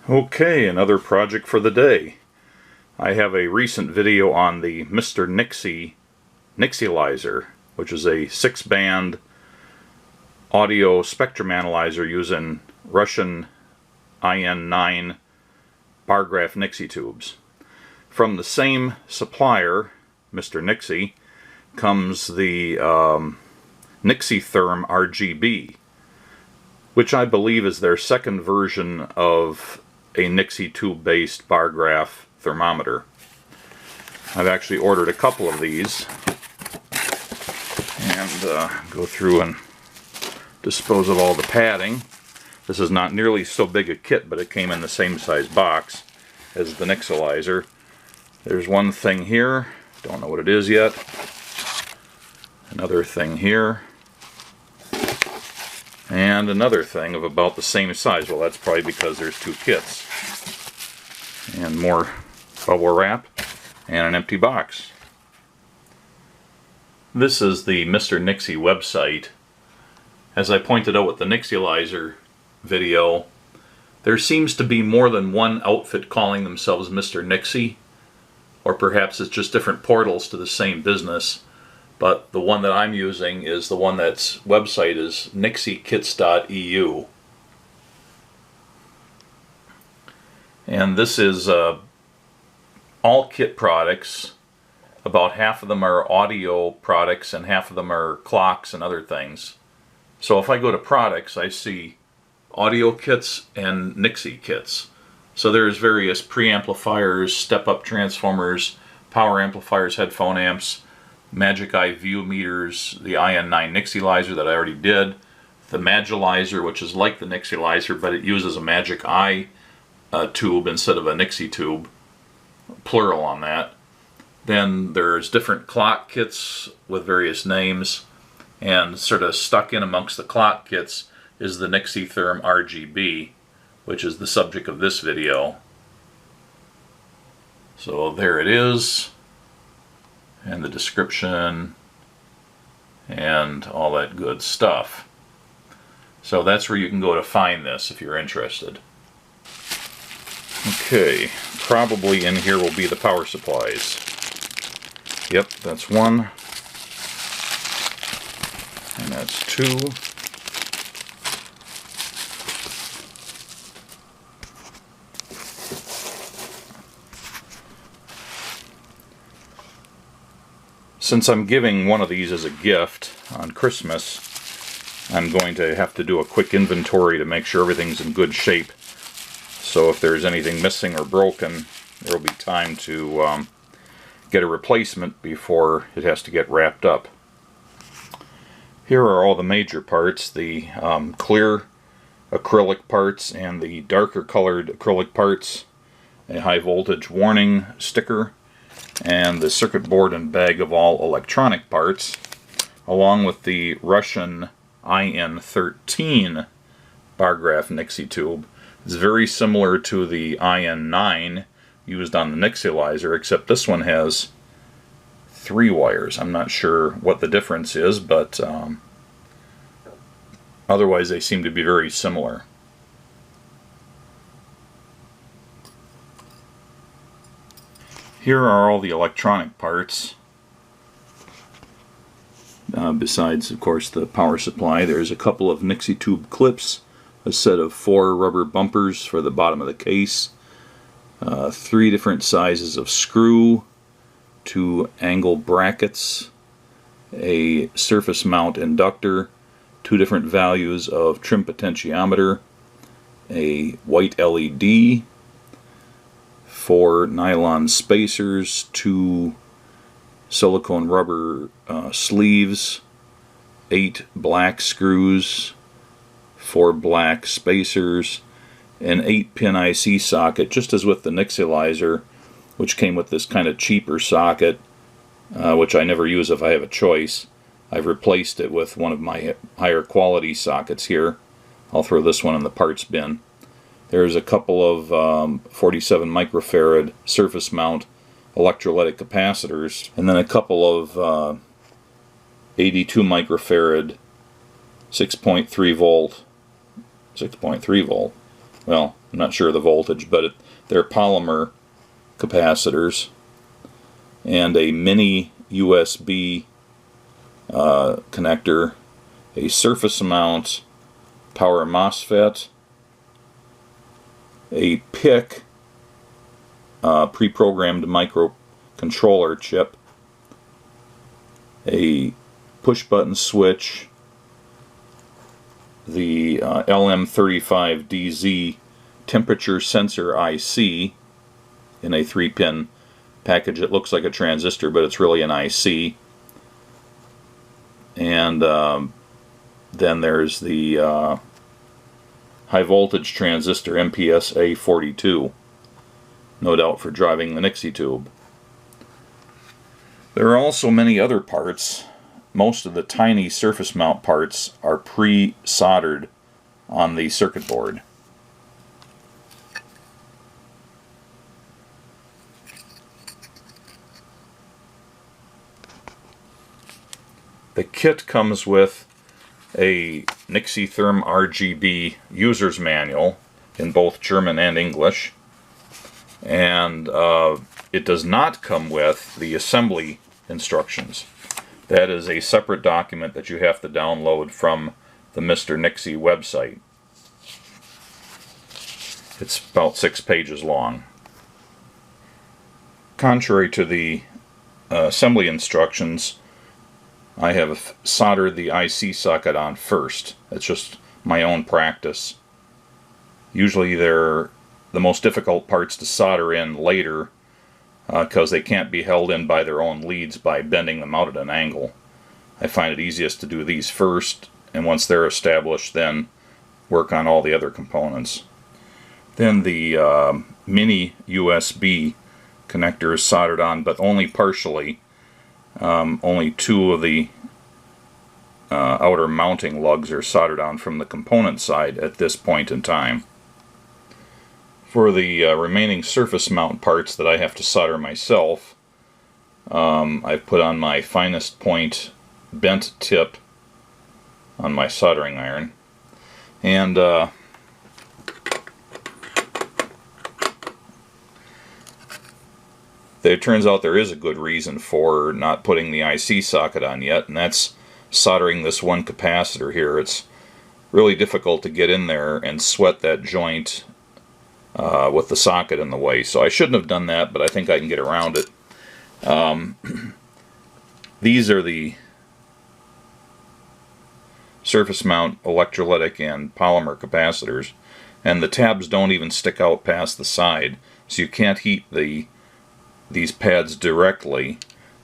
Okay, another project for the day. I have a recent video on the Mr. Nixie Nixielyzer, which is a 6-band audio spectrum analyzer using Russian IN9 bargraph Nixie tubes. From the same supplier, Mr. Nixie, comes the Nixietherm RGB, which I believe is their second version of a Nixie tube-based bargraph thermometer. I've actually ordered a couple of these and go through and dispose of all the padding. This is not nearly so big a kit, but it came in the same size box as the Nixielyzer. There's one thing here, don't know what it is yet. Another thing here. And another thing of about the same size. Well, that's probably because there's two kits. And more bubble wrap and an empty box. This is the Mr. Nixie website. As I pointed out with the Nixielyzer video, there seems to be more than one outfit calling themselves Mr. Nixie, or perhaps it's just different portals to the same business. But the one that I'm using is the one that's website is nixiekits.eu. And this is all kit products. About half of them are audio products and half of them are clocks and other things. So if I go to products, I see audio kits and Nixie kits. So there's various preamplifiers, step-up transformers, power amplifiers, headphone amps, Magic Eye view meters, the IN9 Nixielyzer that I already did, the Nixielyzer, which is like the Nixielyzer, but it uses a Magic Eye tube instead of a Nixie tube, plural on that. Then there's different clock kits with various names, and sort of stuck in amongst the clock kits is the Nixietherm RGB, which is the subject of this video. So there it is. And the description and all that good stuff. So that's where you can go to find this if you're interested. Okay, probably in here will be the power supplies. Yep, that's one. And that's two. Since I'm giving one of these as a gift on Christmas, I'm going to have to do a quick inventory to make sure everything's in good shape. So if there's anything missing or broken, there will be time to get a replacement before it has to get wrapped up. Here are all the major parts, the clear acrylic parts and the darker colored acrylic parts, a high voltage warning sticker, and the circuit board and bag of all electronic parts, along with the Russian IN13 bargraph Nixie tube. It's very similar to the IN9 used on the Nixielyzer, except this one has 3 wires. I'm not sure what the difference is, but otherwise they seem to be very similar. Here are all the electronic parts. Besides, of course, the power supply, there's a couple of Nixie tube clips, a set of 4 rubber bumpers for the bottom of the case, 3 different sizes of screw, 2 angle brackets, a surface mount inductor, 2 different values of trim potentiometer, a white LED, 4 nylon spacers, 2 silicone rubber sleeves, 8 black screws, 4 black spacers, an 8-pin IC socket, just as with the Nixielyzer, which came with this kind of cheaper socket, which I never use if I have a choice. I've replaced it with one of my higher quality sockets here. I'll throw this one in the parts bin. There's a couple of 47 microfarad surface mount electrolytic capacitors, and then a couple of 82 microfarad 6.3 volt, well, I'm not sure of the voltage, but they're polymer capacitors, and a mini USB connector, a surface mount power MOSFET, a PIC pre-programmed microcontroller chip, a push-button switch, the LM35DZ temperature sensor IC in a 3-pin package. It looks like a transistor, but it's really an IC. And then there's the high voltage transistor MPSA42, no doubt for driving the Nixie tube. There are also many other parts. Most of the tiny surface mount parts are pre-soldered on the circuit board. The kit comes with a Nixietherm RGB user's manual in both German and English, and it does not come with the assembly instructions. That is a separate document that you have to download from the Mr. Nixie website. It's about 6 pages long. Contrary to the assembly instructions, I have soldered the IC socket on first. It's just my own practice. Usually they're the most difficult parts to solder in later because they can't be held in by their own leads by bending them out at an angle. I find it easiest to do these first, and once they're established, then work on all the other components. Then the mini USB connector is soldered on, but only partially. Only 2 of the outer mounting lugs are soldered on from the component side at this point in time. For the remaining surface mount parts that I have to solder myself, I've put on my finest point bent tip on my soldering iron, and it turns out there is a good reason for not putting the IC socket on yet, and that's soldering this one capacitor here. It's really difficult to get in there and sweat that joint with the socket in the way, so I shouldn't have done that, but I think I can get around it. These are the surface mount electrolytic and polymer capacitors, and the tabs don't even stick out past the side, so you can't heat these pads directly.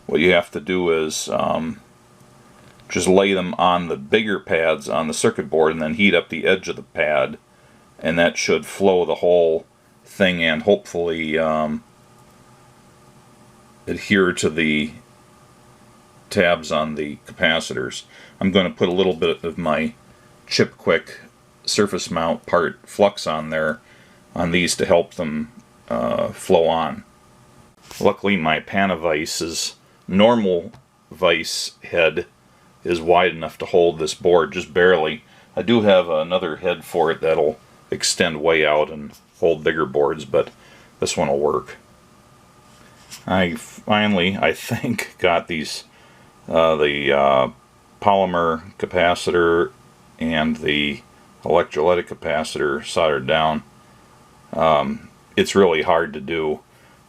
What you have to do is just lay them on the bigger pads on the circuit board and then heat up the edge of the pad, and that should flow the whole thing and hopefully adhere to the tabs on the capacitors. I'm going to put a little bit of my Chip Quick surface mount part flux on there on these to help them flow on. Luckily my Panavice's normal vise head is wide enough to hold this board, just barely. I do have another head for it that'll extend way out and hold bigger boards, but this one will work. I finally, I think, got these the polymer capacitor and the electrolytic capacitor soldered down. It's really hard to do.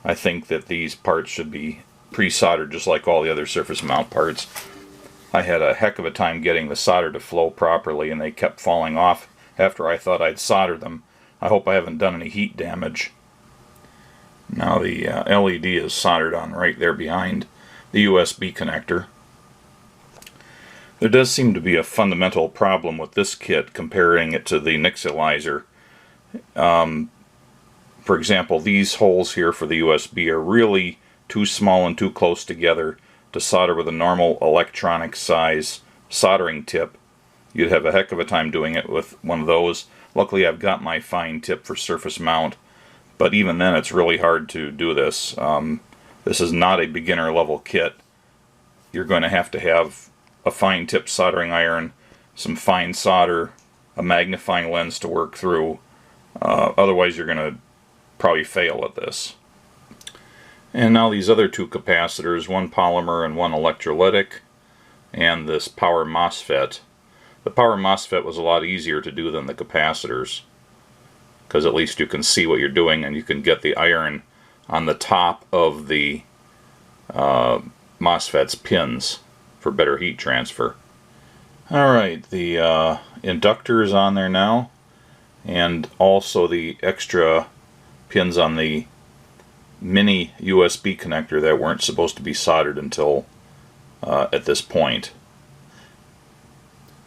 I think that these parts should be pre-soldered just like all the other surface mount parts. I had a heck of a time getting the solder to flow properly, and they kept falling off after I thought I'd soldered them. I hope I haven't done any heat damage. Now the LED is soldered on right there behind the USB connector. There does seem to be a fundamental problem with this kit comparing it to the Nixielyzer. For example, these holes here for the USB are really too small and too close together to solder with a normal electronic size soldering tip. You'd have a heck of a time doing it with one of those. Luckily I've got my fine tip for surface mount, but even then it's really hard to do this. This is not a beginner level kit. You're going to have a fine tip soldering iron, some fine solder, a magnifying lens to work through, Otherwise you're going to probably fail at this. And now these other two capacitors, one polymer and one electrolytic, and this power MOSFET. The power MOSFET was a lot easier to do than the capacitors, because at least you can see what you're doing and you can get the iron on the top of the MOSFET's pins for better heat transfer. Alright, the inductor is on there now, and also the extra pins on the mini USB connector that weren't supposed to be soldered until at this point.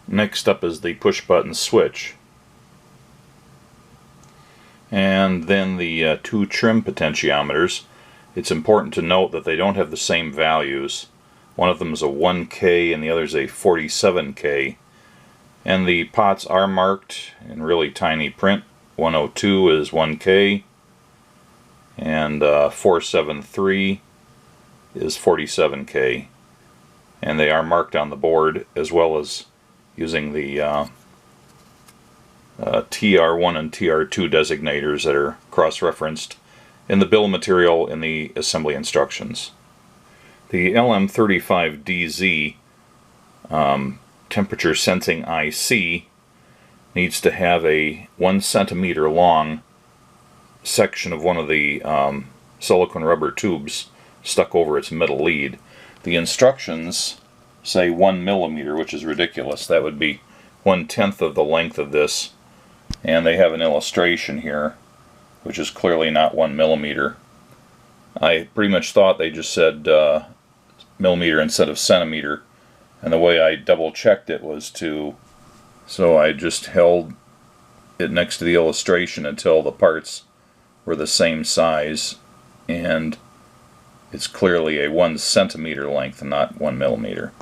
Next up is the push button switch, and then the two trim potentiometers. It's important to note that they don't have the same values. One of them is a 1K and the other is a 47K, and the pots are marked in really tiny print. 102 is 1K and 473 is 47K, and they are marked on the board, as well as using the TR1 and TR2 designators that are cross-referenced in the bill of material in the assembly instructions. The LM35DZ temperature sensing IC needs to have a 1 centimeter long section of one of the silicone rubber tubes stuck over its metal lead. The instructions say 1 millimeter, which is ridiculous. That would be 1/10 of the length of this, and they have an illustration here which is clearly not 1 millimeter. I pretty much thought they just said millimeter instead of centimeter, and the way I double checked it was so I just held it next to the illustration until the parts were the same size, and it's clearly a 1 centimeter length and not 1 millimeter.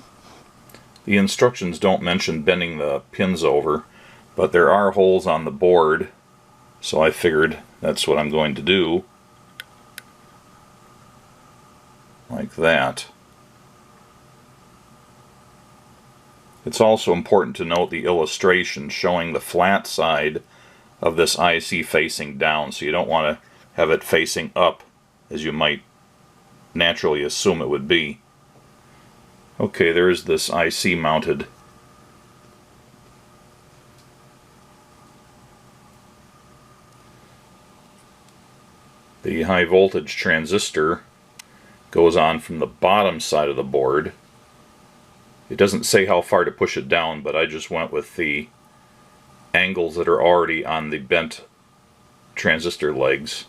The instructions don't mention bending the pins over, but there are holes on the board, so I figured that's what I'm going to do, like that. It's also important to note the illustration showing the flat side of this IC facing down, so you don't want to have it facing up as you might naturally assume it would be. Okay, there's this IC mounted. The high voltage transistor goes on from the bottom side of the board. It doesn't say how far to push it down, but I just went with the angles that are already on the bent transistor legs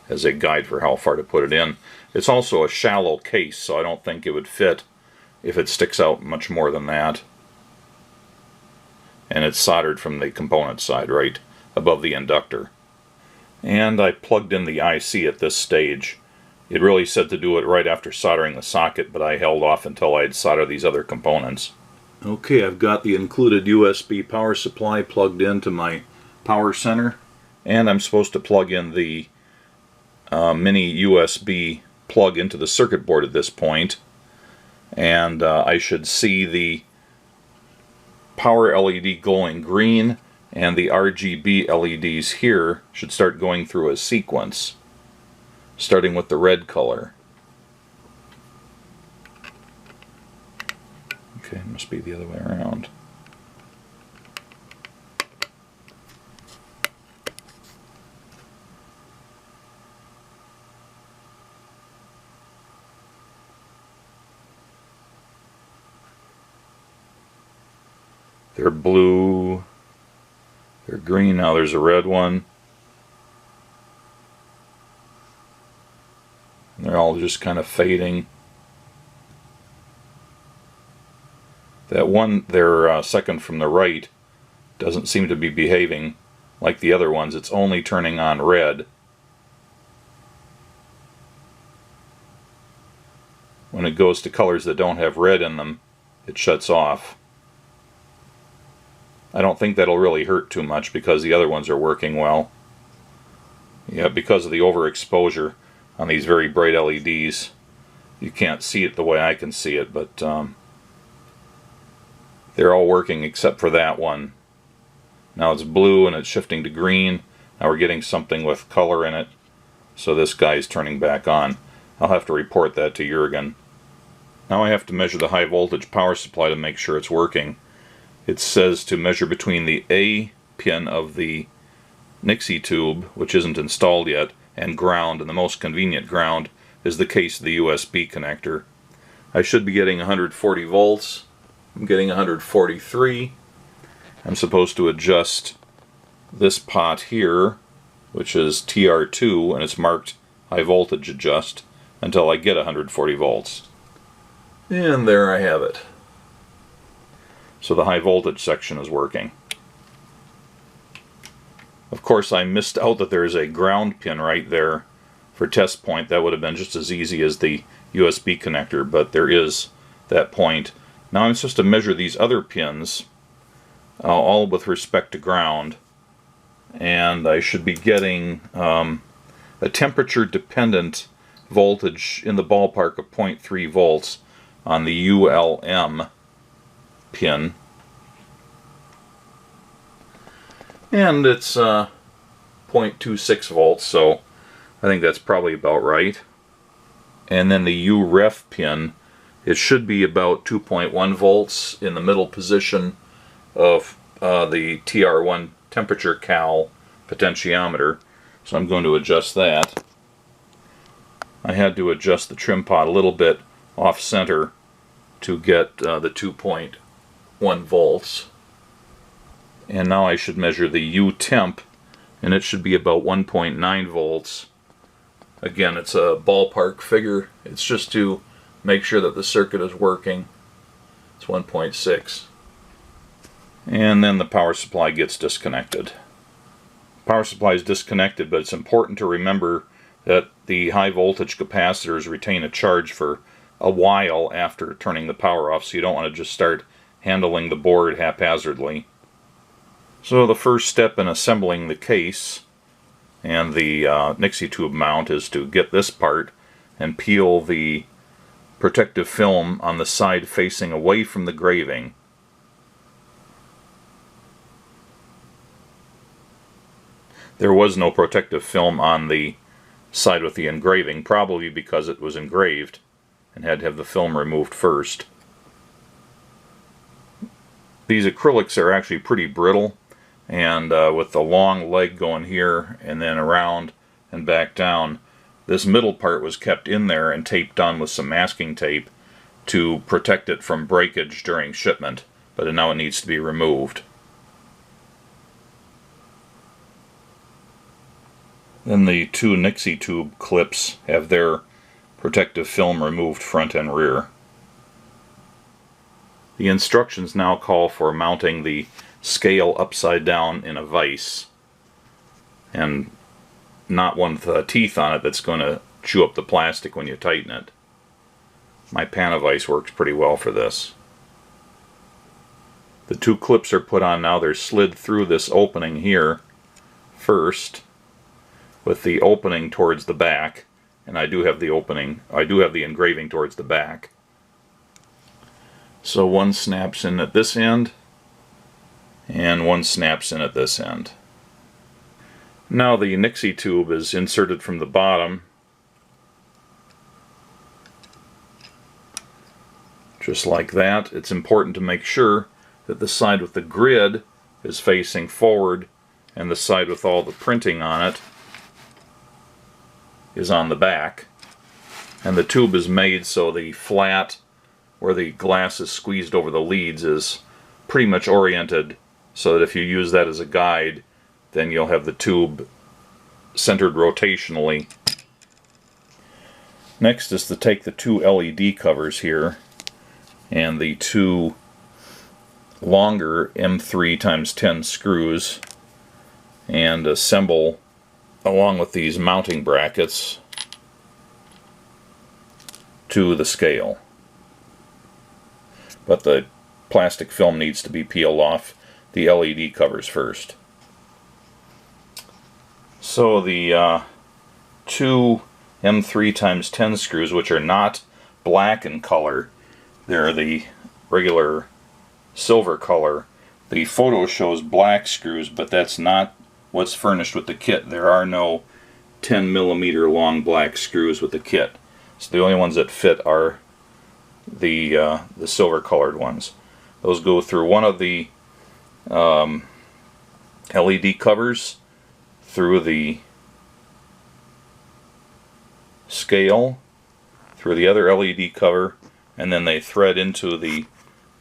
as a guide for how far to put it in. It's also a shallow case, so I don't think it would fit if it sticks out much more than that. And it's soldered from the component side right above the inductor. And I plugged in the IC at this stage. It really said to do it right after soldering the socket, but I held off until I had soldered these other components. Okay, I've got the included USB power supply plugged into my power center, and I'm supposed to plug in the mini USB plug into the circuit board at this point, and I should see the power LED glowing green, and the RGB LEDs here should start going through a sequence, starting with the red color. Okay, it must be the other way around. They're blue, they're green, now there's a red one. And they're all just kind of fading. That one there, second from the right, doesn't seem to be behaving like the other ones. It's only turning on red. When it goes to colors that don't have red in them, it shuts off. I don't think that'll really hurt too much because the other ones are working well. Yeah, because of the overexposure on these very bright LEDs, you can't see it the way I can see it, but they're all working except for that one. Now it's blue and it's shifting to green. Now we're getting something with color in it, so this guy's turning back on. I'll have to report that to Jurgen. Now I have to measure the high voltage power supply to make sure it's working. It says to measure between the A pin of the Nixie tube, which isn't installed yet, and ground, and the most convenient ground is the case of the USB connector. I should be getting 140 volts. I'm getting 143. I'm supposed to adjust this pot here, which is TR2, and it's marked high voltage adjust, until I get 140 volts. And there I have it. So the high voltage section is working. Of course, I missed out that there's a ground pin right there for test point. That would have been just as easy as the USB connector, but there is that point. Now I'm supposed to measure these other pins, all with respect to ground, and I should be getting a temperature dependent voltage in the ballpark of 0.3 volts on the ULM pin, and it's 0.26 volts, so I think that's probably about right. And then the UREF pin, it should be about 2.1 volts in the middle position of the TR1 temperature cal potentiometer, so I'm going to adjust that. I had to adjust the trim pot a little bit off center to get the 2.1 volts. And now I should measure the U temp, and it should be about 1.9 volts. Again, it's a ballpark figure. It's just to make sure that the circuit is working. It's 1.6. And then the power supply gets disconnected. Power supply is disconnected, but it's important to remember that the high voltage capacitors retain a charge for a while after turning the power off, so you don't want to just start handling the board haphazardly. So the first step in assembling the case and the Nixie tube mount is to get this part and peel the protective film on the side facing away from the graving. There was no protective film on the side with the engraving, probably because it was engraved and had to have the film removed first. These acrylics are actually pretty brittle, and with the long leg going here and then around and back down, this middle part was kept in there and taped on with some masking tape to protect it from breakage during shipment, but now it needs to be removed. Then the two Nixie tube clips have their protective film removed front and rear. The instructions now call for mounting the scale upside down in a vise, and not one with teeth on it that's going to chew up the plastic when you tighten it. My Panavise works pretty well for this. The two clips are put on now. They're slid through this opening here first, with the opening towards the back, and I do have the engraving towards the back. So one snaps in at this end, and one snaps in at this end. Now the Nixie tube is inserted from the bottom, just like that. It's important to make sure that the side with the grid is facing forward and the side with all the printing on it is on the back. And the tube is made so the flat where the glass is squeezed over the leads is pretty much oriented so that if you use that as a guide, then you'll have the tube centered rotationally. Next is to take the two LED covers here and the two longer M3x10 screws and assemble along with these mounting brackets to the scale. But the plastic film needs to be peeled off the LED covers first. So the two M3x10 screws, which are not black in color, they're the regular silver color. The photo shows black screws, but that's not what's furnished with the kit. There are no 10mm long black screws with the kit. So the only ones that fit are the silver colored ones. Those go through one of the LED covers, through the scale, through the other LED cover, and then they thread into the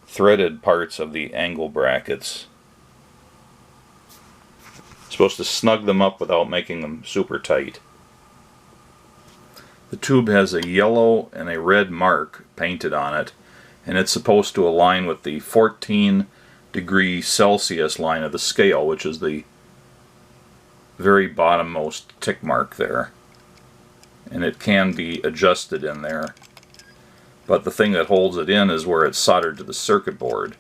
threaded parts of the angle brackets. Supposed to snug them up without making them super tight. The tube has a yellow and a red mark painted on it, and it's supposed to align with the 14°C line of the scale, which is the very bottommost tick mark there. And it can be adjusted in there. But the thing that holds it in is where it's soldered to the circuit board.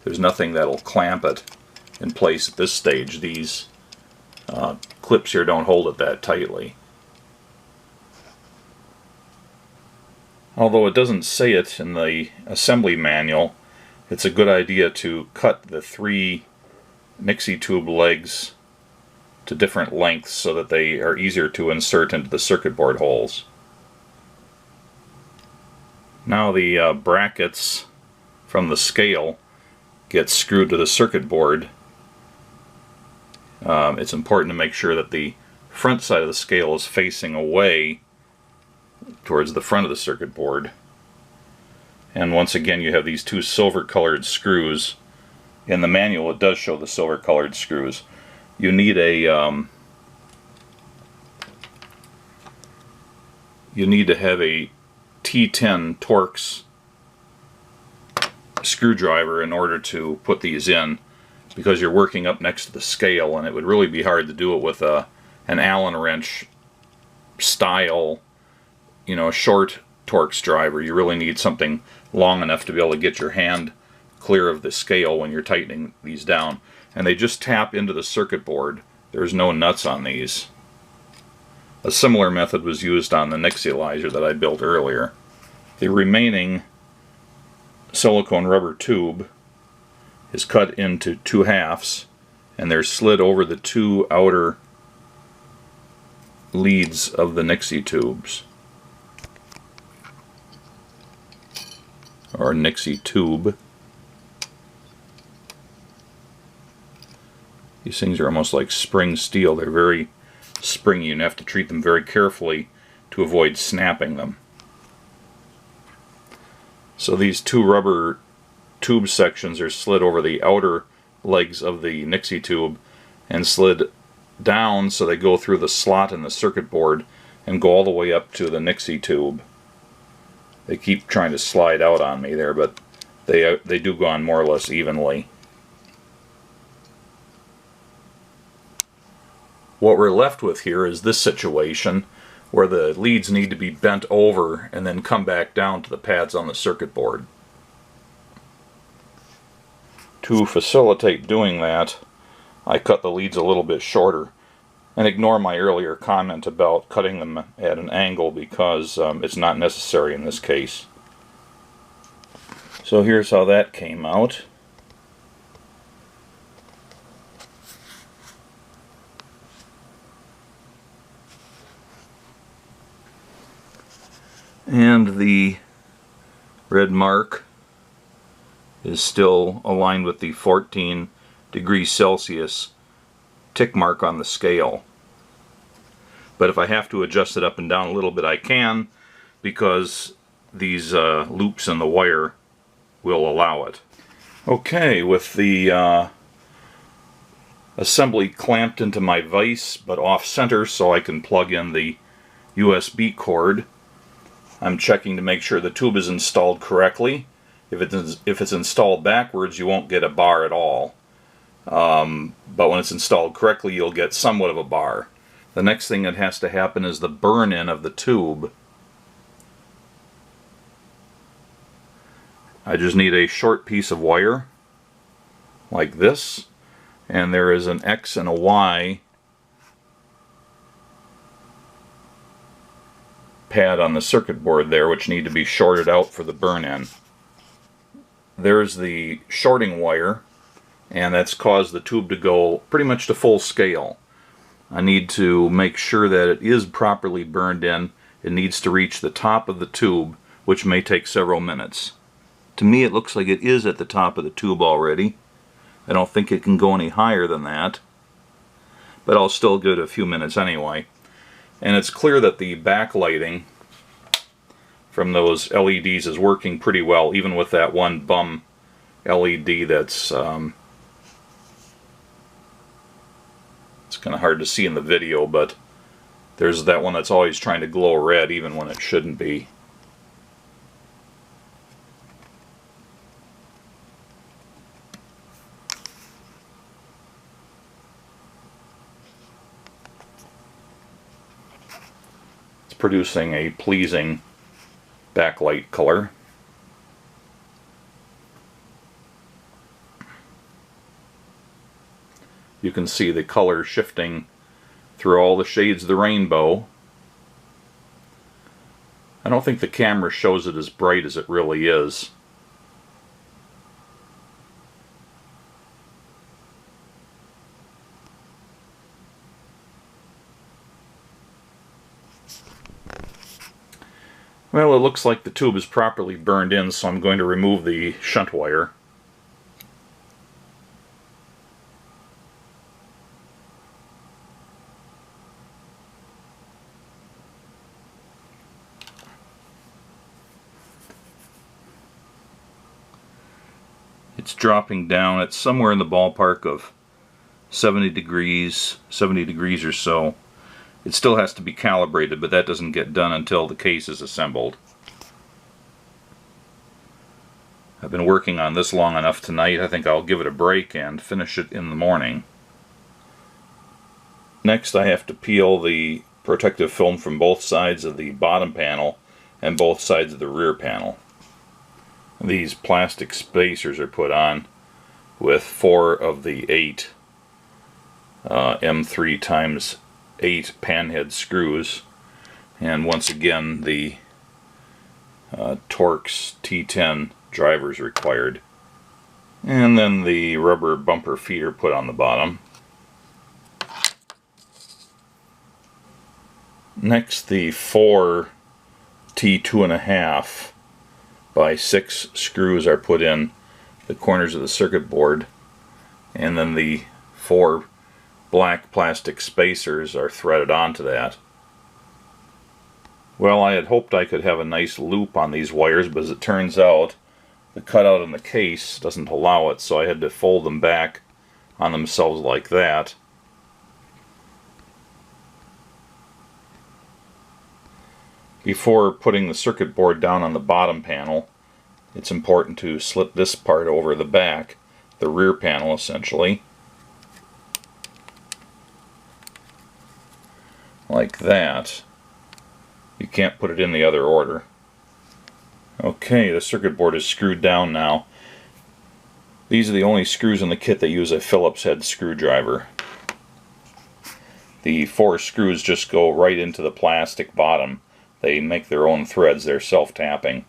There's nothing that'll clamp it in place at this stage. These clips here don't hold it that tightly. Although it doesn't say it in the assembly manual, it's a good idea to cut the 3 Nixie tube legs to different lengths so that they are easier to insert into the circuit board holes. Now the brackets from the scale get screwed to the circuit board. It's important to make sure that the front side of the scale is facing away towards the front of the circuit board. And once again, you have these 2 silver colored screws. In the manual it does show the silver colored screws. You need a you need to have a T10 Torx screwdriver in order to put these in, because you're working up next to the scale, and it would really be hard to do it with an Allen wrench style, you know, short Torx driver. You really need something long enough to be able to get your hand clear of the scale when you're tightening these down. And they just tap into the circuit board. There's no nuts on these. A similar method was used on the Nixielyzer that I built earlier. The remaining silicone rubber tube is cut into 2 halves, and they're slid over the 2 outer leads of the Nixie tubes, or Nixie tube. These things are almost like spring steel. They're very springy, and you have to treat them very carefully to avoid snapping them. So these 2 rubber tube sections are slid over the outer legs of the Nixie tube and slid down so they go through the slot in the circuit board and go all the way up to the Nixie tube. They keep trying to slide out on me there, but they do go on more or less evenly. What we're left with here is this situation where the leads need to be bent over and then come back down to the pads on the circuit board. To facilitate doing that, I cut the leads a little bit shorter, and ignore my earlier comment about cutting them at an angle, because it's not necessary in this case. So here's how that came out. And the red mark is still aligned with the 14°C tick mark on the scale. But if I have to adjust it up and down a little bit, I can, because these loops in the wire will allow it. Okay, with the assembly clamped into my vise but off center so I can plug in the USB cord, I'm checking to make sure the tube is installed correctly. If it's installed backwards, you won't get a bar at all. But when it's installed correctly, you'll get somewhat of a bar. The next thing that has to happen is the burn-in of the tube. I just need a short piece of wire, like this, and there is an X and a Y pad on the circuit board there, which need to be shorted out for the burn-in. There's the shorting wire, and that's caused the tube to go pretty much to full scale. I need to make sure that it is properly burned in. It needs to reach the top of the tube, which may take several minutes. To me it looks like it is at the top of the tube already. I don't think it can go any higher than that, but I'll still give it a few minutes anyway. And it's clear that the backlighting from those LEDs is working pretty well, even with that one bum LED that's it's kind of hard to see in the video, but there's that one that's always trying to glow red even when it shouldn't be. It's producing a pleasing backlight color. You can see the color shifting through all the shades of the rainbow. I don't think the camera shows it as bright as it really is. Well, it looks like the tube is properly burned in, so I'm going to remove the shunt wire. It's dropping down. It's somewhere in the ballpark of 70 degrees or so. It still has to be calibrated, but that doesn't get done until the case is assembled. I've been working on this long enough tonight. I think I'll give it a break and finish it in the morning. Next, I have to peel the protective film from both sides of the bottom panel and both sides of the rear panel. These plastic spacers are put on with 4 of the 8 M3 times 8 panhead screws, and once again the Torx T10 drivers required, and then the rubber bumper feeder put on the bottom. Next, the 4 T2.5 by 6 screws are put in the corners of the circuit board, and then the 4 black plastic spacers are threaded onto that. Well, I had hoped I could have a nice loop on these wires, but as it turns out, the cutout in the case doesn't allow it, so I had to fold them back on themselves like that. Before putting the circuit board down on the bottom panel, it's important to slip this part over the back, the rear panel essentially, like that. You can't put it in the other order. Okay, the circuit board is screwed down now. These are the only screws in the kit that use a Phillips head screwdriver. The 4 screws just go right into the plastic bottom. They make their own threads, they're self-tapping.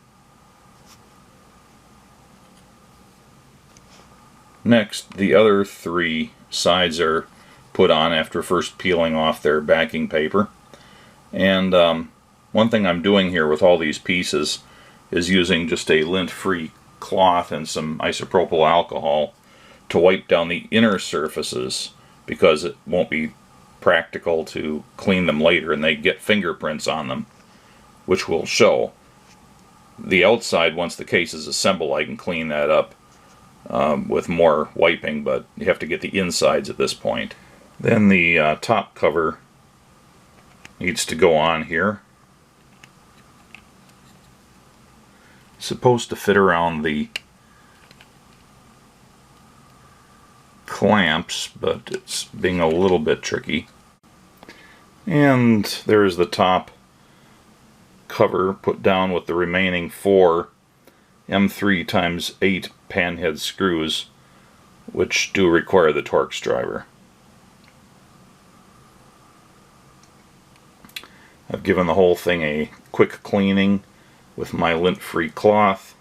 Next, the other 3 sides are put on after first peeling off their backing paper. And one thing I'm doing here with all these pieces is using just a lint-free cloth and some isopropyl alcohol to wipe down the inner surfaces, because it won't be practical to clean them later and they get fingerprints on them, which will show. The outside, once the case is assembled, I can clean that up with more wiping, but you have to get the insides at this point. Then the top cover needs to go on here. It's supposed to fit around the clamps, but it's being a little bit tricky. And there's the top cover put down with the remaining 4 M3 times 8 panhead screws, which do require the Torx driver. I've given the whole thing a quick cleaning with my lint-free cloth.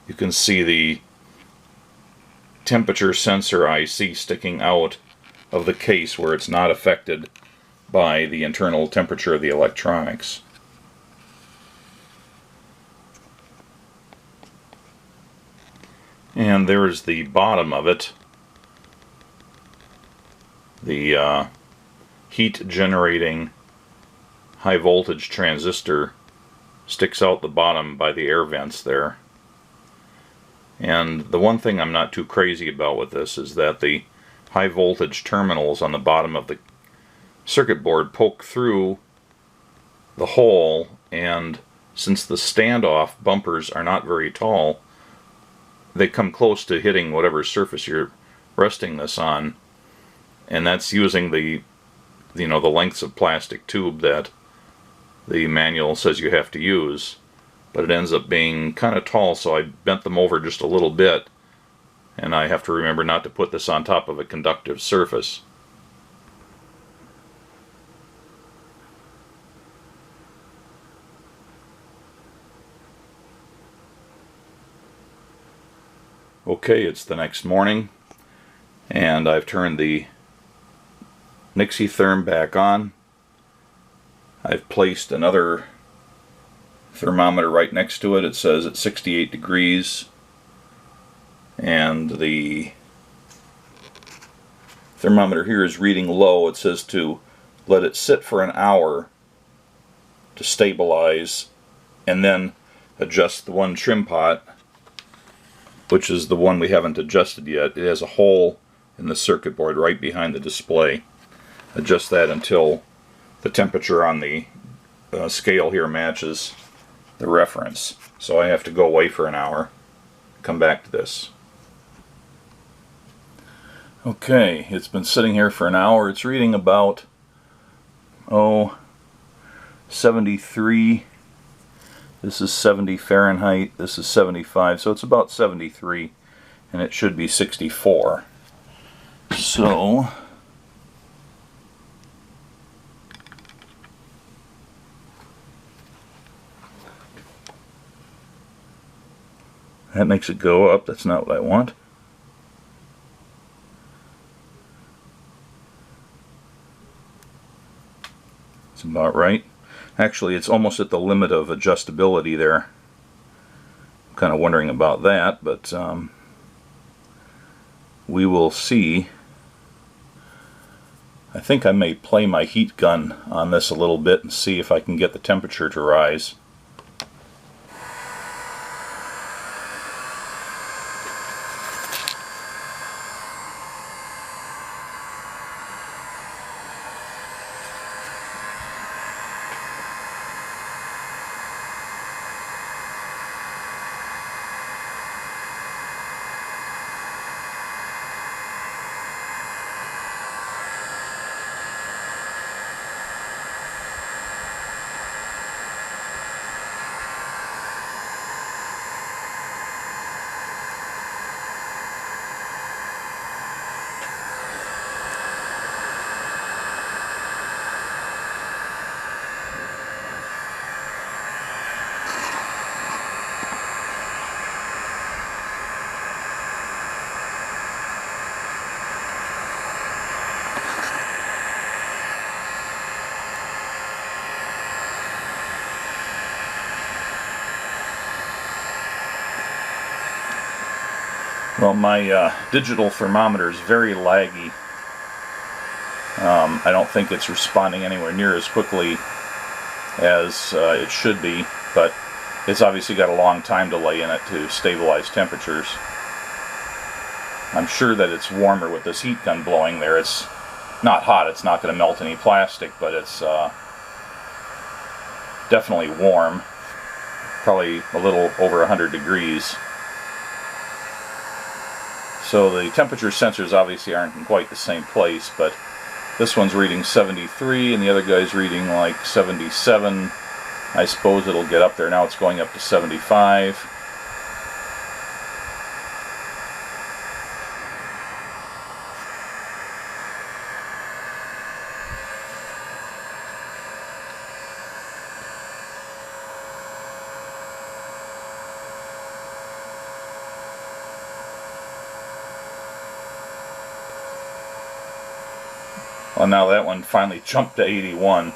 You can see the temperature sensor IC sticking out of the case where it's not affected by the internal temperature of the electronics. And there's the bottom of it. The heat generating high voltage transistor sticks out the bottom by the air vents there. And the one thing I'm not too crazy about with this is that the high voltage terminals on the bottom of the circuit board poke through the hole, and since the standoff bumpers are not very tall, they come close to hitting whatever surface you're resting this on, and that's using the the lengths of plastic tube that the manual says you have to use, but it ends up being kind of tall, so I bent them over just a little bit, and I have to remember not to put this on top of a conductive surface. Okay, it's the next morning, and I've turned the Nixietherm back on. I've placed another thermometer right next to it. It says it's 68 degrees, and the thermometer here is reading low. It says to let it sit for an hour to stabilize, and then adjust the one trim pot, which is the one we haven't adjusted yet. It has a hole in the circuit board right behind the display. Adjust that until the temperature on the scale here matches the reference. So I have to go away for an hour, come back to this. Okay, it's been sitting here for an hour. It's reading about 73. This is 70 Fahrenheit, this is 75, so it's about 73, and it should be 64. So, that makes it go up. That's not what I want. It's about right. Actually, it's almost at the limit of adjustability there. I'm kind of wondering about that, but we will see. I think I may play my heat gun on this a little bit and see if I can get the temperature to rise. Well, my digital thermometer is very laggy. I don't think it's responding anywhere near as quickly as it should be, but it's obviously got a long time delay in it to stabilize temperatures. I'm sure that it's warmer with this heat gun blowing there. It's not hot, it's not going to melt any plastic, but it's definitely warm. Probably a little over 100 degrees. So the temperature sensors obviously aren't in quite the same place, but this one's reading 73 and the other guy's reading like 77. I suppose it'll get up there. Now it's going up to 75. Well, now that one finally jumped to 81.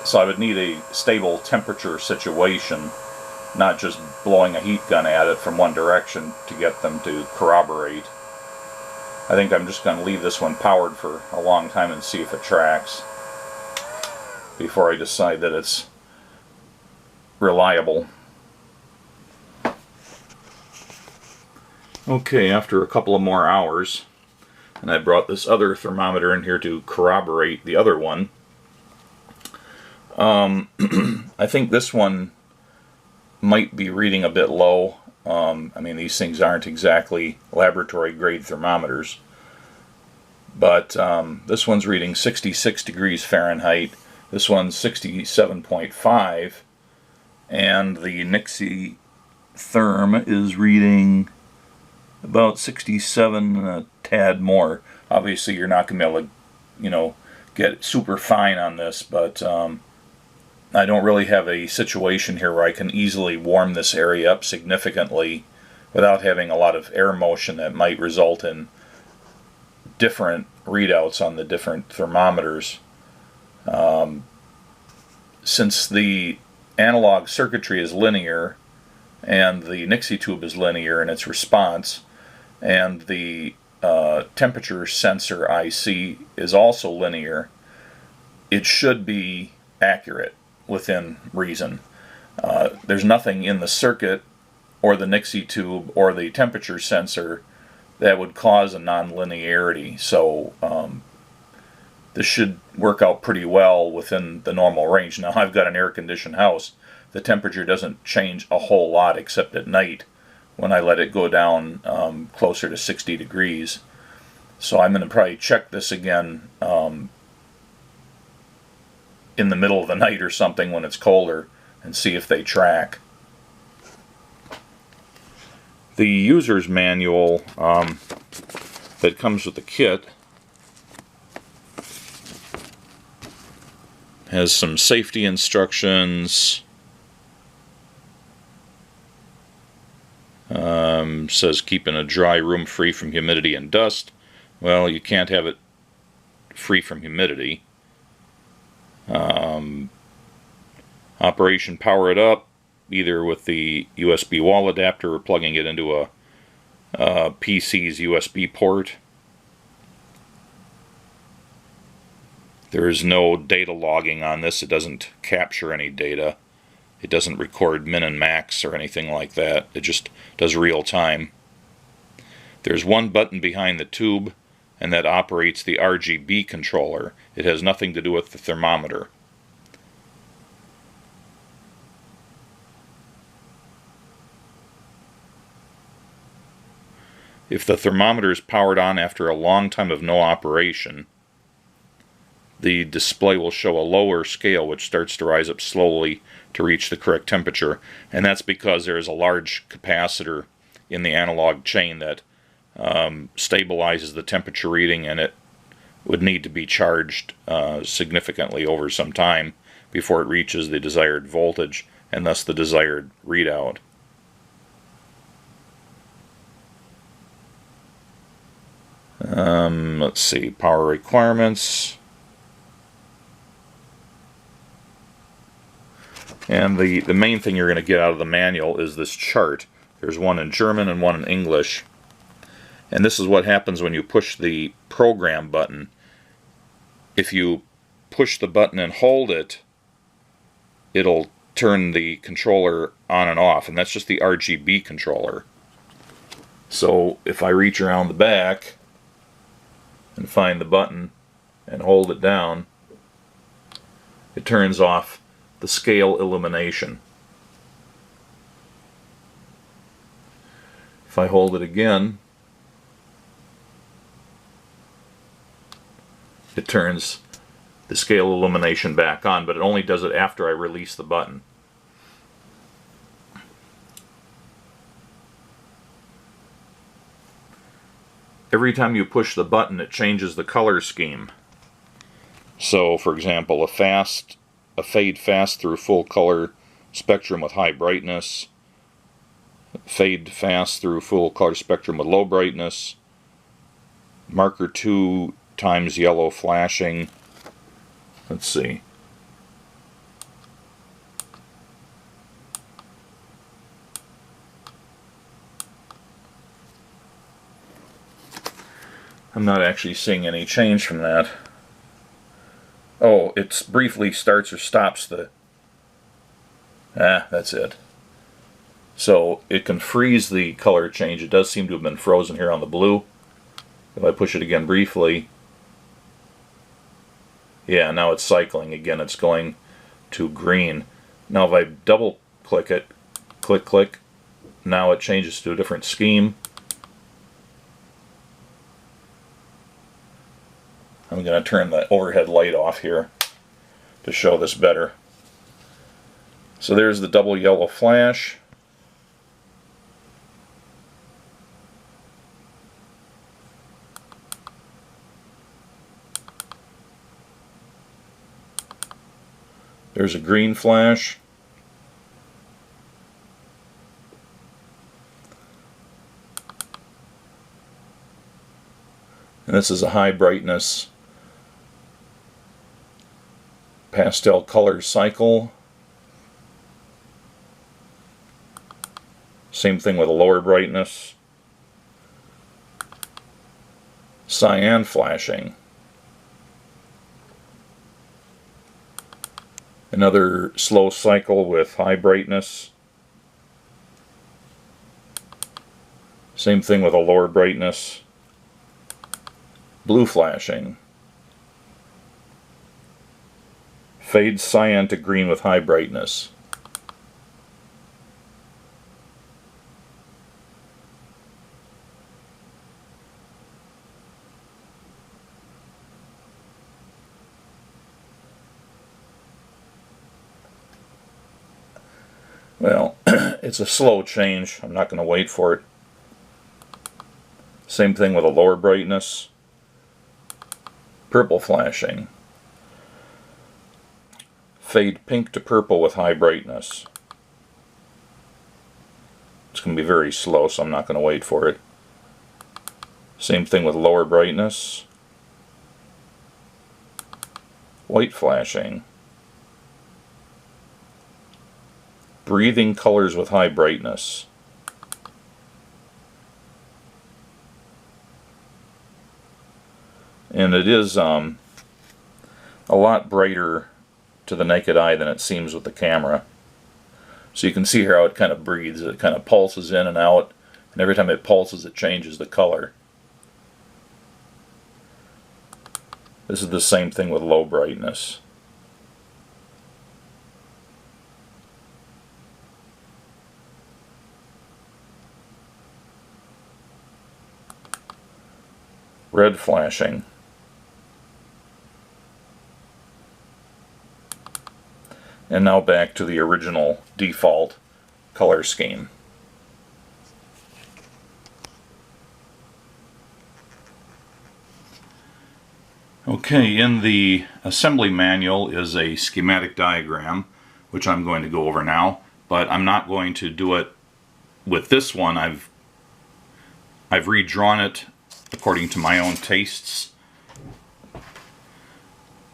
So I would need a stable temperature situation, not just blowing a heat gun at it from one direction to get them to corroborate. I think I'm just going to leave this one powered for a long time and see if it tracks before I decide that it's reliable. Okay, after a couple of more hours, and I brought this other thermometer in here to corroborate the other one. I think this one might be reading a bit low. I mean, these things aren't exactly laboratory grade thermometers, but this one's reading 66 degrees Fahrenheit. This one's 67.5, and the Nixietherm is reading about 67 and a tad more. Obviously, you're not going to be able to, you know, get super fine on this, but I don't really have a situation here where I can easily warm this area up significantly without having a lot of air motion that might result in different readouts on the different thermometers. Since the analog circuitry is linear and the Nixie tube is linear in its response, and the temperature sensor IC is also linear, it should be accurate within reason. There's nothing in the circuit or the Nixie tube or the temperature sensor that would cause a non-linearity, so this should work out pretty well within the normal range. Now, I've got an air-conditioned house. The temperature doesn't change a whole lot except at night when I let it go down closer to 60 degrees. So I'm going to probably check this again in the middle of the night or something when it's colder and see if they track. The user's manual that comes with the kit has some safety instructions. Says keep in a dry room free from humidity and dust. Well, you can't have it free from humidity. Operation: power it up either with the USB wall adapter or plugging it into a PC's USB port. There is no data logging on this. It doesn't capture any data. It doesn't record min and max or anything like that. It just does real time. There's one button behind the tube, and that operates the RGB controller. It has nothing to do with the thermometer. If the thermometer is powered on after a long time of no operation, the display will show a lower scale which starts to rise up slowly to reach the correct temperature, and that's because there is a large capacitor in the analog chain that stabilizes the temperature reading, and it would need to be charged significantly over some time before it reaches the desired voltage and thus the desired readout. Let's see, power requirements. And the main thing you're going to get out of the manual is this chart. There's one in German and one in English. And this is what happens when you push the program button. If you push the button and hold it, it'll turn the controller on and off, and that's just the RGB controller. So if I reach around the back and find the button and hold it down, it turns off the scale illumination. If I hold it again, it turns the scale illumination back on, but it only does it after I release the button. Every time you push the button, it changes the color scheme. So, for example, a fade fast through full color spectrum with high brightness, fade fast through full color spectrum with low brightness, marker 2 times yellow flashing. Let's see. I'm not actually seeing any change from that. Oh, it briefly starts or stops the... that's it. So it can freeze the color change. It does seem to have been frozen here on the blue. If I push it again briefly, yeah, now it's cycling again. It's going to green. Now if I double click it, click, click, now it changes to a different scheme. I'm going to turn the overhead light off here to show this better. So there's the double yellow flash. There's a green flash. And this is a high brightness pastel color cycle. Same thing with a lower brightness. Cyan flashing. Another slow cycle with high brightness. Same thing with a lower brightness. Blue flashing. Fades cyan to green with high brightness. Well, it's a slow change. I'm not going to wait for it. Same thing with a lower brightness. Purple flashing. Fade pink to purple with high brightness. It's going to be very slow, so I'm not going to wait for it. Same thing with lower brightness. White flashing. Breathing colors with high brightness. And it is a lot brighter to the naked eye than it seems with the camera. So you can see here how it kind of breathes. It kind of pulses in and out, and every time it pulses it changes the color. This is the same thing with low brightness. Red flashing. And now back to the original default color scheme. Okay, in the assembly manual is a schematic diagram, which I'm going to go over now, but I'm not going to do it with this one. I've redrawn it according to my own tastes.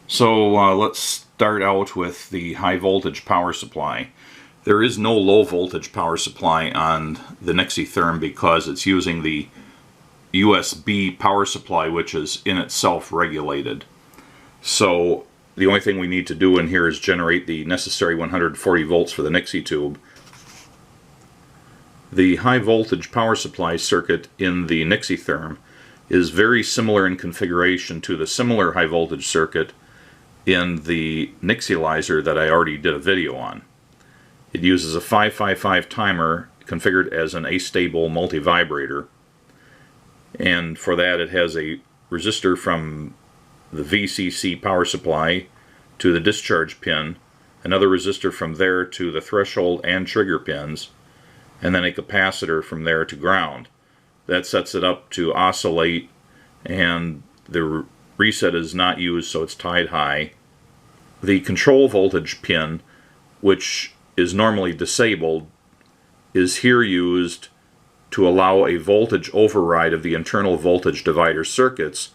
So let's start out with the high voltage power supply. There is no low voltage power supply on the Nixietherm because it's using the USB power supply, which is in itself regulated. So the only thing we need to do in here is generate the necessary 140 volts for the Nixie tube. The high voltage power supply circuit in the Nixietherm is very similar in configuration to the similar high voltage circuit in the Nixielyzer that I already did a video on. It uses a 555 timer configured as an astable multi-vibrator, and for that it has a resistor from the VCC power supply to the discharge pin, another resistor from there to the threshold and trigger pins, and then a capacitor from there to ground. That sets it up to oscillate, and the reset is not used, so it's tied high. The control voltage pin, which is normally disabled, is here used to allow a voltage override of the internal voltage divider circuits,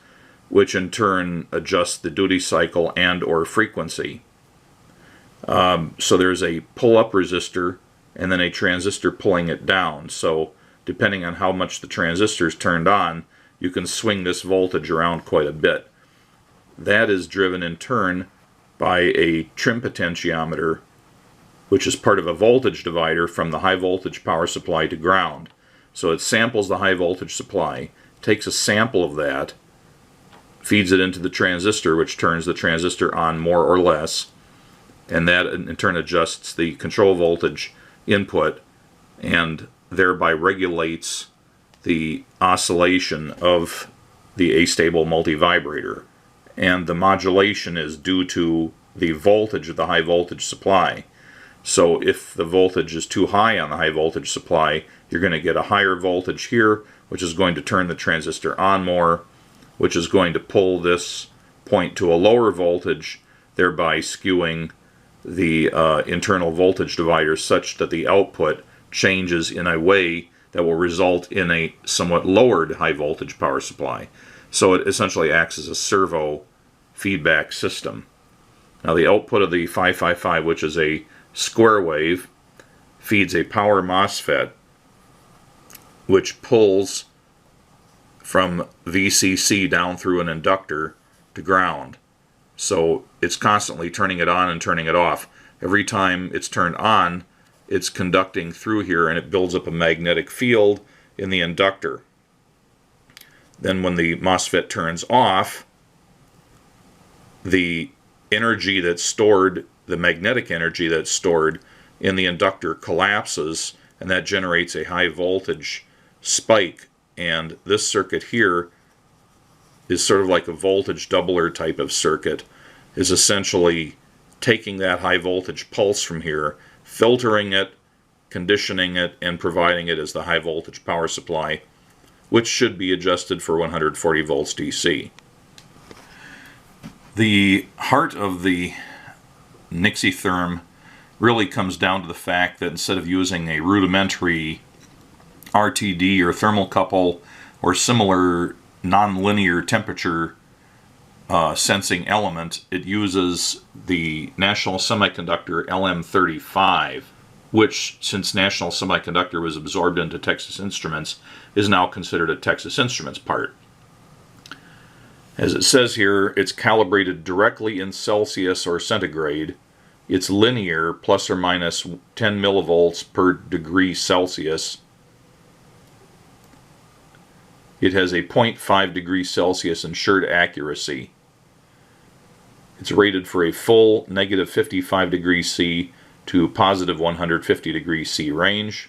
which in turn adjusts the duty cycle and or frequency. So there's a pull-up resistor and then a transistor pulling it down. So depending on how much the transistor is turned on, you can swing this voltage around quite a bit. That is driven in turn by a trim potentiometer, which is part of a voltage divider from the high voltage power supply to ground. So it samples the high voltage supply, takes a sample of that, feeds it into the transistor, which turns the transistor on more or less, and that in turn adjusts the control voltage input and thereby regulates the oscillation of the astable multivibrator. And the modulation is due to the voltage of the high voltage supply. So if the voltage is too high on the high voltage supply, you're going to get a higher voltage here, which is going to turn the transistor on more, which is going to pull this point to a lower voltage, thereby skewing the internal voltage divider such that the output changes in a way that will result in a somewhat lowered high voltage power supply. So it essentially acts as a servo feedback system. Now the output of the 555, which is a square wave, feeds a power MOSFET, which pulls from VCC down through an inductor to ground. So it's constantly turning it on and turning it off. Every time it's turned on, it's conducting through here and it builds up a magnetic field in the inductor. Then when the MOSFET turns off, the energy that's stored, the magnetic energy that's stored in the inductor collapses, and that generates a high voltage spike. And this circuit here is sort of like a voltage doubler type of circuit, is essentially taking that high voltage pulse from here, filtering it, conditioning it, and providing it as the high voltage power supply, which should be adjusted for 140 volts DC. The heart of the Nixietherm really comes down to the fact that instead of using a rudimentary RTD or thermocouple or similar nonlinear temperature sensing element, it uses the National Semiconductor LM35, which, since National Semiconductor was absorbed into Texas Instruments, is now considered a Texas Instruments part. As it says here, it's calibrated directly in Celsius or centigrade. It's linear, plus or minus 10 millivolts per degree Celsius. It has a 0.5 degrees Celsius ensured accuracy. It's rated for a full negative 55 degrees C to positive 150 degrees C range.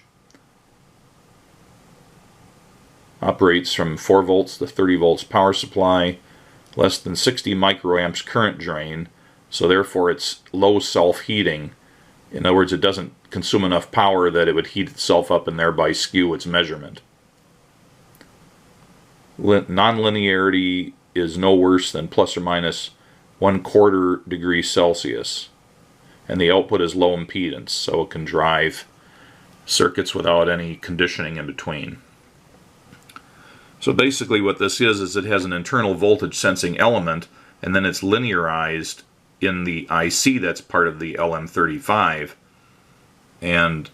Operates from 4 volts to 30 volts power supply, less than 60 microamps current drain, so therefore it's low self-heating. In other words, it doesn't consume enough power that it would heat itself up and thereby skew its measurement. Nonlinearity is no worse than plus or minus 1/4 degrees Celsius. And the output is low impedance, so it can drive circuits without any conditioning in between. So basically what this is it has an internal voltage sensing element, and then it's linearized in the IC that's part of the LM35, and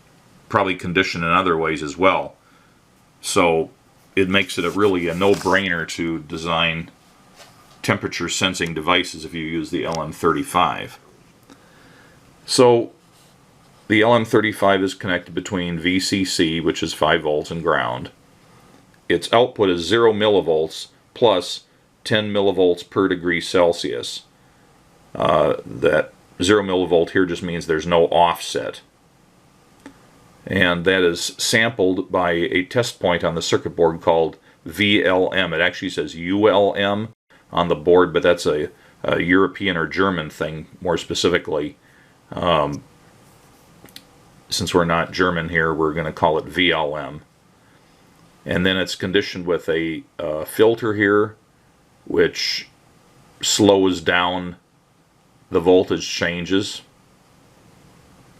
probably conditioned in other ways as well. So it makes it really a no-brainer to design temperature sensing devices if you use the LM35. So the LM35 is connected between VCC, which is 5 volts, and ground. Its output is 0 millivolts plus 10 millivolts per degree Celsius. That 0 millivolt here just means there's no offset. And that is sampled by a test point on the circuit board called VLM. It actually says ULM on the board, but that's a European or German thing more specifically. Since we're not German here, we're going to call it VLM. And then it's conditioned with a filter here, which slows down the voltage changes,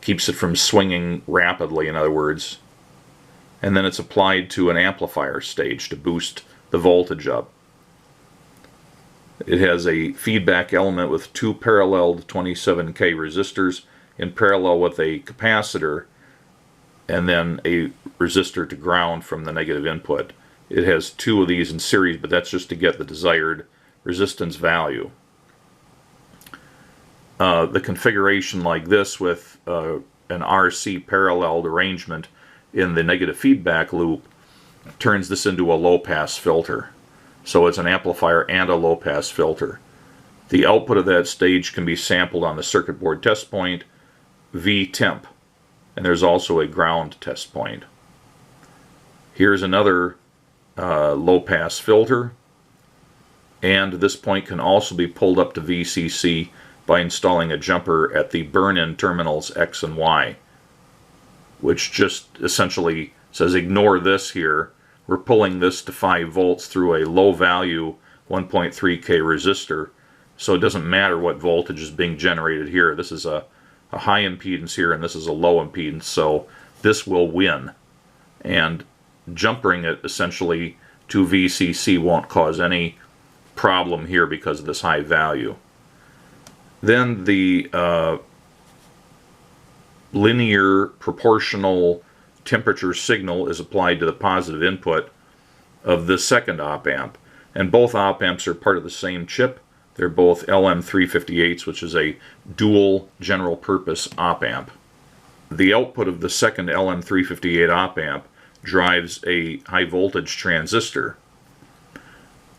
keeps it from swinging rapidly, in other words. And then it's applied to an amplifier stage to boost the voltage up. It has a feedback element with two paralleled 27K resistors in parallel with a capacitor, and then a resistor to ground from the negative input. It has two of these in series, but that's just to get the desired resistance value. The configuration like this with an RC paralleled arrangement in the negative feedback loop turns this into a low-pass filter. So it's an amplifier and a low-pass filter. The output of that stage can be sampled on the circuit board test point, V temp, and there's also a ground test point. Here's another low-pass filter, and this point can also be pulled up to VCC by installing a jumper at the burn-in terminals X and Y, which just essentially says ignore this here. We're pulling this to 5 volts through a low value 1.3K resistor, so it doesn't matter what voltage is being generated here. This is a high impedance here, and this is a low impedance, so this will win. And jumpering it essentially to VCC won't cause any problem here because of this high value. Then the linear proportional temperature signal is applied to the positive input of the second op amp. And both op amps are part of the same chip. They're both LM358s, which is a dual general purpose op amp. The output of the second LM358 op amp drives a high voltage transistor,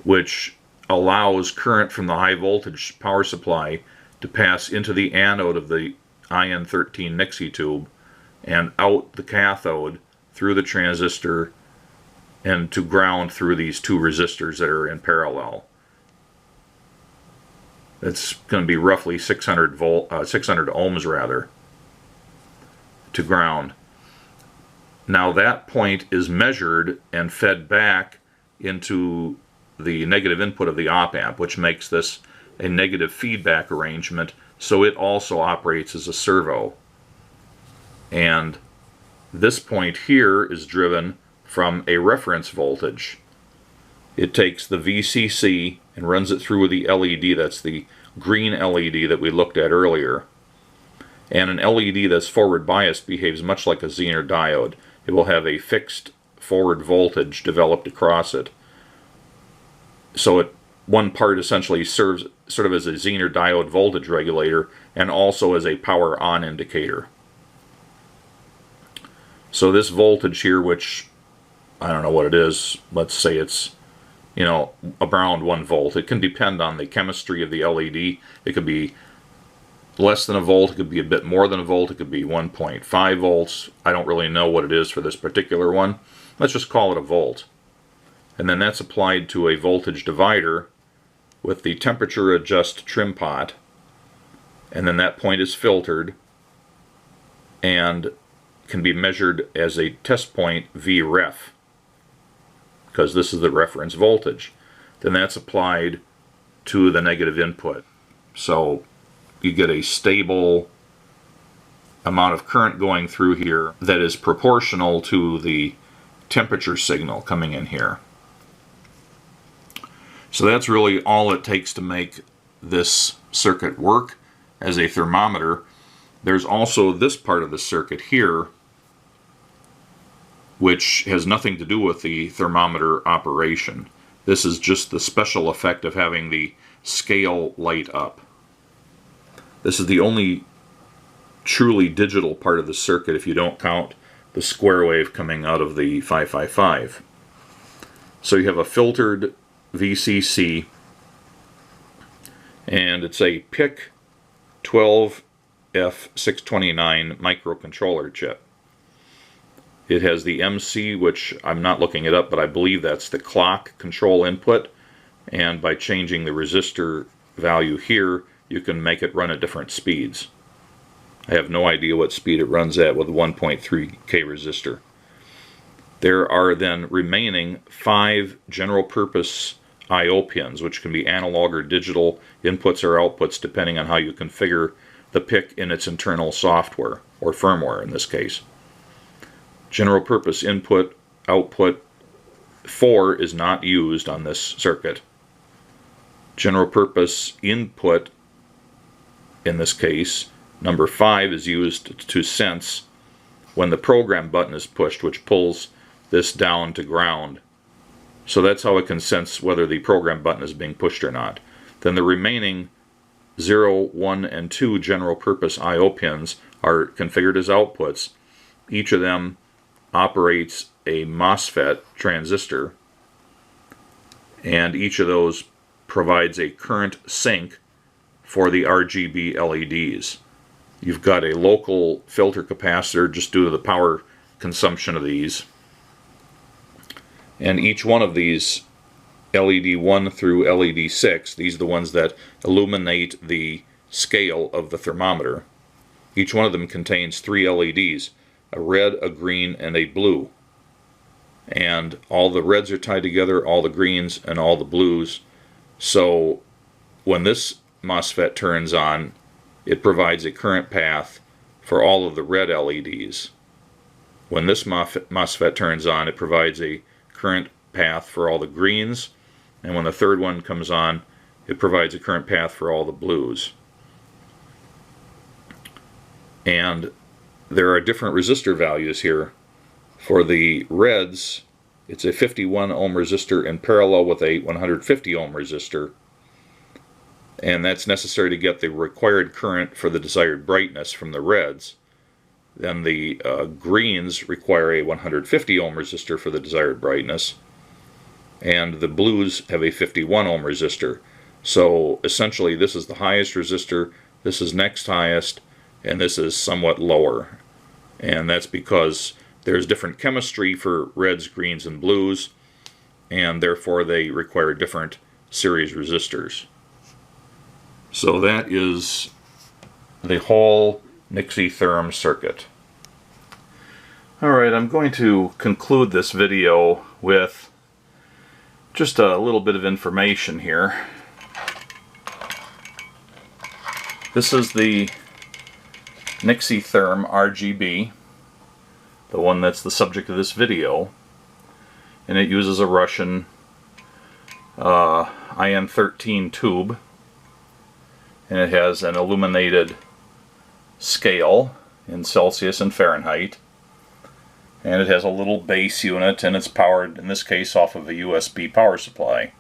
which allows current from the high voltage power supply to pass into the anode of the IN13 Nixie tube and out the cathode through the transistor and to ground through these two resistors that are in parallel. It's going to be roughly 600 ohms rather, to ground. Now that point is measured and fed back into the negative input of the op amp, which makes this a negative feedback arrangement, so it also operates as a servo. And this point here is driven from a reference voltage. It takes the VCC and runs it through the LED, that's the green LED that we looked at earlier. And an LED that's forward biased behaves much like a Zener diode. It will have a fixed forward voltage developed across it. So one part essentially serves sort of as a Zener diode voltage regulator and also as a power on indicator. So this voltage here, which I don't know what it is, let's say it's, you know, around 1 volt. It can depend on the chemistry of the LED. It could be less than a volt, it could be a bit more than a volt, it could be 1.5 volts. I don't really know what it is for this particular one. Let's just call it a volt. And then that's applied to a voltage divider with the temperature adjust trim pot, and then that point is filtered and can be measured as a test point Vref, because this is the reference voltage. Then that's applied to the negative input. So you get a stable amount of current going through here that is proportional to the temperature signal coming in here. So that's really all it takes to make this circuit work as a thermometer. There's also this part of the circuit here, which has nothing to do with the thermometer operation. This is just the special effect of having the scale light up. This is the only truly digital part of the circuit if you don't count the square wave coming out of the 555. So you have a filtered VCC, and it's a PIC 12F629 microcontroller chip. It has the MC, which I'm not looking it up, but I believe that's the clock control input, and by changing the resistor value here, you can make it run at different speeds. I have no idea what speed it runs at with a 1.3K resistor. There are then remaining 5 general purpose I/O pins, which can be analog or digital inputs or outputs depending on how you configure the PIC in its internal software, or firmware in this case. General purpose input, output 4 is not used on this circuit. general purpose input, in this case, number 5 is used to sense when the program button is pushed, which pulls this down to ground. So that's how it can sense whether the program button is being pushed or not. Then the remaining 0, 1, and 2 general purpose I/O pins are configured as outputs. Each of them operates a MOSFET transistor, and each of those provides a current sink for the RGB LEDs. You've got a local filter capacitor just due to the power consumption of these. And each one of these LED 1 through LED 6, these are the ones that illuminate the scale of the thermometer. Each one of them contains 3 LEDs, a red, a green, and a blue. And all the reds are tied together, all the greens, and all the blues. So when this MOSFET turns on, it provides a current path for all of the red LEDs. When this MOSFET turns on, it provides a current path for all the greens, and when the third one comes on, it provides a current path for all the blues. And there are different resistor values here. For the reds, it's a 51 ohm resistor in parallel with a 150 ohm resistor, and that's necessary to get the required current for the desired brightness from the reds. Then the greens require a 150 ohm resistor for the desired brightness, and the blues have a 51 ohm resistor. So essentially this is the highest resistor, this is next highest, and this is somewhat lower. And that's because there's different chemistry for reds, greens, and blues, and therefore they require different series resistors. So that is the whole Nixietherm circuit. Alright, I'm going to conclude this video with just a little bit of information here. This is the Nixietherm RGB, the one that's the subject of this video, and it uses a Russian IN13 tube, and it has an illuminated scale in Celsius and Fahrenheit, and it has a little base unit, and it's powered, in this case, off of a USB power supply.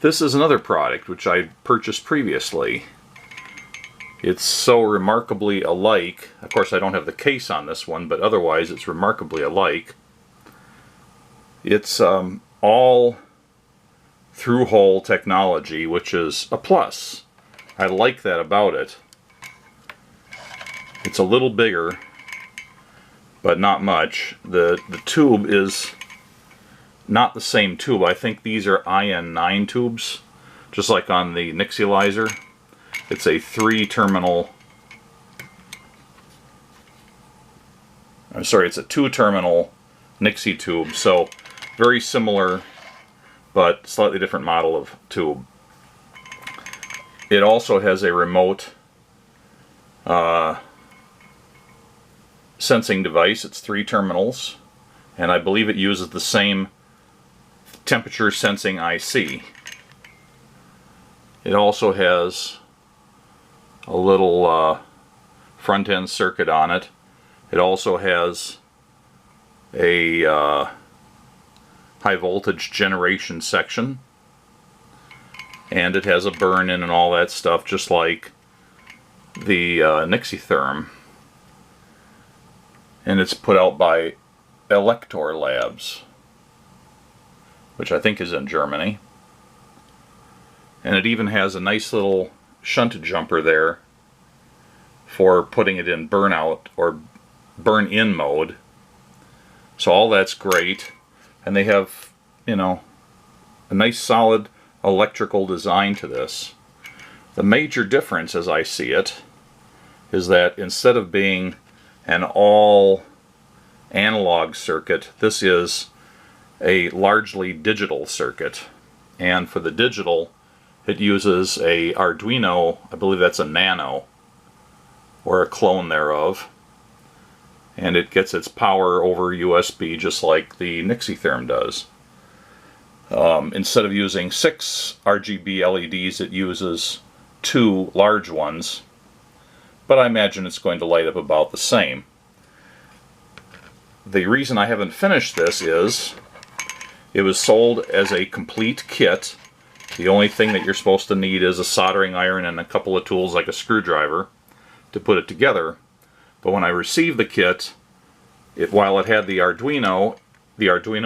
This is another product which I purchased previously. It's so remarkably alike. Of course, I don't have the case on this one, but otherwise it's remarkably alike. It's all through-hole technology, which is a plus. I like that about it. It's a little bigger, but not much. The tube is not the same tube. I think these are IN9 tubes, just like on the Nixielyzer. It's a 3-terminal, I'm sorry, it's a 2-terminal Nixie tube, so very similar but slightly different model of tube. It also has a remote sensing device. It's 3 terminals, and I believe it uses the same temperature sensing IC. It also has a little front end circuit on it. It also has a high voltage generation section, and it has a burn in and all that stuff, just like the Nixietherm, and it's put out by Elector Labs, which I think is in Germany. And it even has a nice little shunt jumper there for putting it in burnout or burn-in mode. So all that's great, and they have, you know, a nice solid electrical design to this. The major difference, as I see it, is that instead of being an all analog circuit, this is a largely digital circuit. And for the digital, it uses a Arduino, I believe that's a Nano, or a clone thereof, and it gets its power over USB just like the Nixietherm does. Instead of using 6 RGB LEDs, it uses 2 large ones, but I imagine it's going to light up about the same. The reason I haven't finished this is it was sold as a complete kit. The only thing that you're supposed to need is a soldering iron and a couple of tools like a screwdriver to put it together. But when I received the kit, while it had the Arduino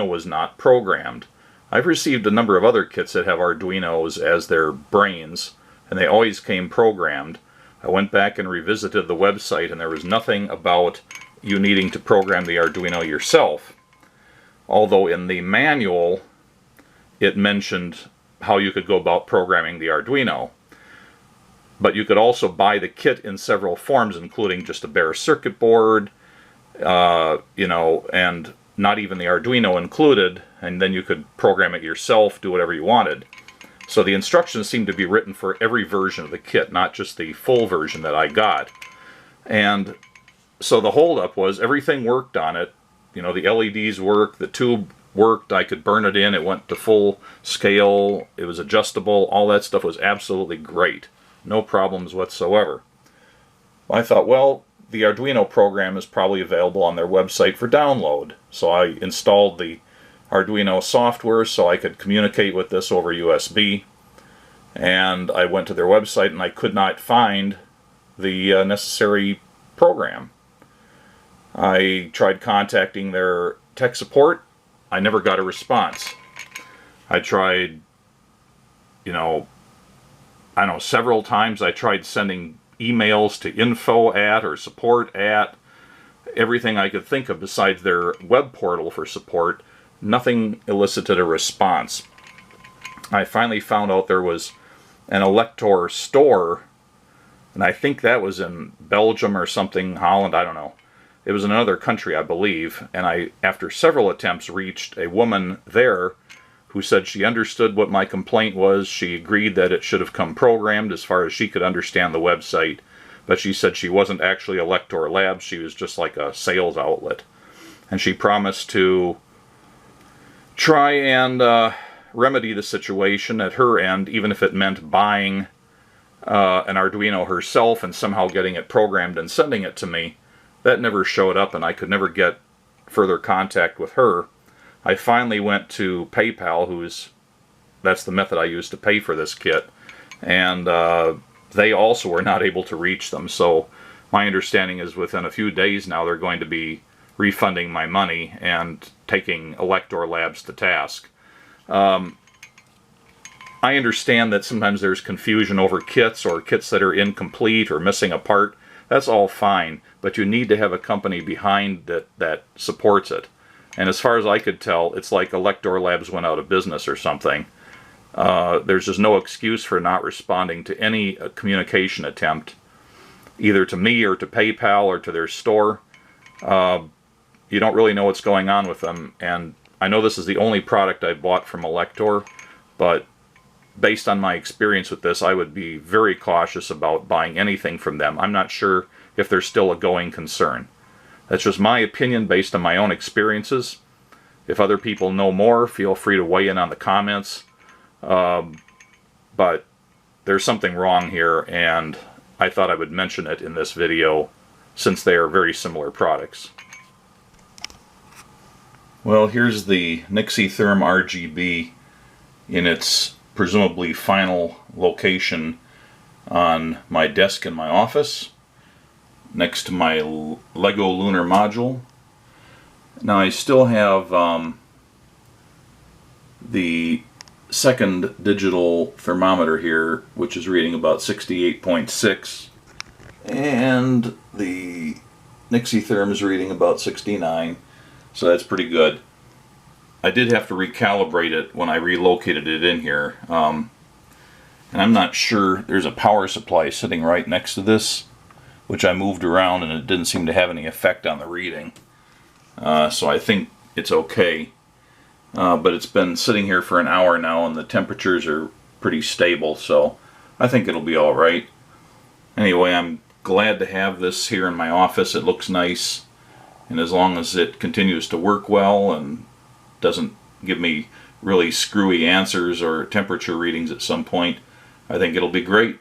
was not programmed. I've received a number of other kits that have Arduinos as their brains, and they always came programmed. I went back and revisited the website, and there was nothing about you needing to program the Arduino yourself. Although in the manual, it mentioned how you could go about programming the Arduino. But you could also buy the kit in several forms, including just a bare circuit board, you know, and not even the Arduino included, and then you could program it yourself, do whatever you wanted. So the instructions seem to be written for every version of the kit, not just the full version that I got. And so the holdup was everything worked on it. You know, the LEDs worked, the tube worked, I could burn it in, it went to full scale, it was adjustable, all that stuff was absolutely great. No problems whatsoever. I thought, well, the Arduino program is probably available on their website for download. So I installed the Arduino software so I could communicate with this over USB. And I went to their website and I could not find the necessary program. I tried contacting their tech support. I never got a response. I tried, you know, I don't know, several times. I tried sending emails to info at or support at, everything I could think of besides their web portal for support. Nothing elicited a response. I finally found out there was an Elector store, and I think that was in Belgium or something, Holland, I don't know. It was in another country, I believe, and I, after several attempts, reached a woman there who said she understood what my complaint was. She agreed that it should have come programmed as far as she could understand the website, but she said she wasn't actually Elector Labs, she was just like a sales outlet. And she promised to try and remedy the situation at her end, even if it meant buying an Arduino herself and somehow getting it programmed and sending it to me. That never showed up, and I could never get further contact with her. I finally went to PayPal, that's the method I used to pay for this kit, and they also were not able to reach them. So my understanding is within a few days now they're going to be refunding my money and taking Elector Labs to task. I understand that sometimes there's confusion over kits or kits that are incomplete or missing a part. That's all fine, but you need to have a company behind that supports it. And as far as I could tell, it's like Elector Labs went out of business or something. There's just no excuse for not responding to any communication attempt, either to me or to PayPal or to their store. You don't really know what's going on with them, and I know this is the only product I bought from Elector, but based on my experience with this, I would be very cautious about buying anything from them. I'm not sure if they're still a going concern. That's just my opinion based on my own experiences. If other people know more, feel free to weigh in on the comments. But there's something wrong here, and I thought I would mention it in this video since they are very similar products. Well, here's the Nixietherm RGB in its presumably final location on my desk in my office, next to my Lego lunar module. Now I still have the second digital thermometer here, which is reading about 68.6, and the Nixietherm is reading about 69, so that's pretty good. I did have to recalibrate it when I relocated it in here, and I'm not sure. There's a power supply sitting right next to this, which I moved around, and it didn't seem to have any effect on the reading, so I think it's okay. But it's been sitting here for an hour now, and the temperatures are pretty stable, so I think it'll be alright. Anyway, I'm glad to have this here in my office. It looks nice, and as long as it continues to work well and doesn't give me really screwy answers or temperature readings at some point, I think it'll be great.